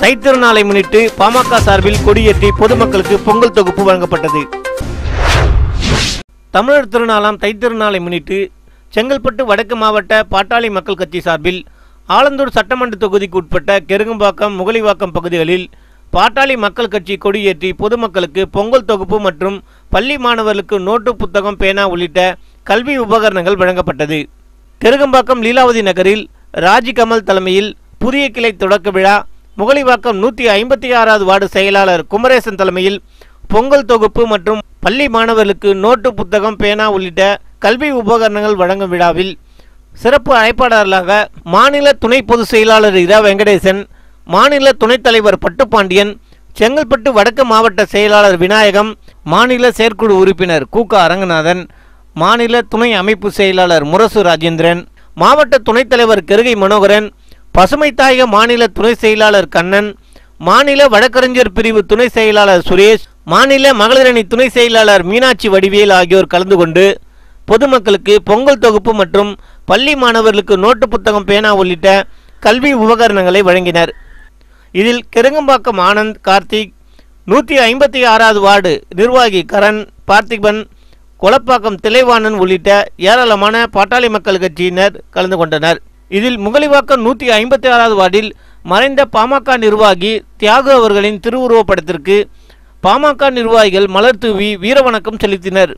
தைத்திருநாளை முன்னிட்டு பாமக சார்பில் கொடியேற்றி பொதுமக்களுக்கு பொங்கல் தொகுப்பு வழங்கப்பட்டது. தமிழர் திருநாளாம் தைத்திருநாளை முன்னிட்டு செங்கல்பட்டு வடக்கு மாவட்ட பாட்டாளி மக்கள் கட்சி சார்பில் ஆலந்தூர் சட்டமன்ற தொகுதிக்கு உட்பட்ட கெருகம்பாக்கம், முகலிவாக்கம் பகுதிகளில் பாட்டாளி மக்கள் கட்சி கொடியேற்றி பொதுமக்களுக்கு பொங்கல் தொகுப்பு மற்றும் பள்ளி மாணவர்களுக்கு நோட்டு புத்தகம், பேனா உள்ளிட்ட கல்வி உபகரணங்கள் வழங்கப்பட்டது. கெருகம்பாக்கம் லீலாவதி நகரில் ராஜிகமல் தலைமையில் புதிய கிளை தொடக்க விழா, முகலிவாக்கம் 156வது வார்டு செயலாளர் குமரேசன் தலைமையில் பொங்கல் தொகுப்பு மற்றும் பள்ளி மாணவர்களுக்கு நோட்டு புத்தகம், பேனா உள்ளிட்ட கல்வி உபகரணங்கள் வழங்கும் விழாவில் சிறப்பு அழைப்பாளர்களாக மாநில துணை பொதுச் செயலாளர் இரா வெங்கடேசன், மாநில துணைத் தலைவர் பட்டுப்பாண்டியன், செங்கல்பட்டு வடக்கு மாவட்ட செயலாளர் விநாயகம், மாநில செயற்குழு உறுப்பினர் கூக அரங்கநாதன், மாநில துணை அமைப்பு செயலாளர் முரசு ராஜேந்திரன், மாவட்ட துணைத் தலைவர் கெருகை மனோகரன், பசுமை தாயக மாநில துணை செயலாளர் கண்ணன், மாநில வழக்கறிஞர் பிரிவு துணை செயலாளர் சுரேஷ், மாநில மகளிரணி துணை செயலாளர் மீனாட்சி வடிவேல் ஆகியோர் கலந்து கொண்டு பொதுமக்களுக்கு பொங்கல் தொகுப்பு மற்றும் பள்ளி மாணவர்களுக்கு நோட்டு புத்தகம், பேனா உள்ளிட்ட கல்வி உபகரணங்களை வழங்கினர். இதில் கெருகம்பாக்கம் ஆனந்த், கார்த்திக், 156வது வார்டு நிர்வாகி கரண், பார்த்திபன், கொளப்பாக்கம் திலைவாணன் உள்ளிட்ட ஏராளமான பாட்டாளி மக்கள் கட்சியினர் கலந்து கொண்டனர். இதில் முகலிவாக்கம் 156வது வார்டில் மறைந்த பாமக நிர்வாகி தியாகு அவர்களின் திருவுருவப்படத்திற்கு பாமக நிர்வாகிகள் மலர் தூவி வீரவணக்கம் செலுத்தினர்.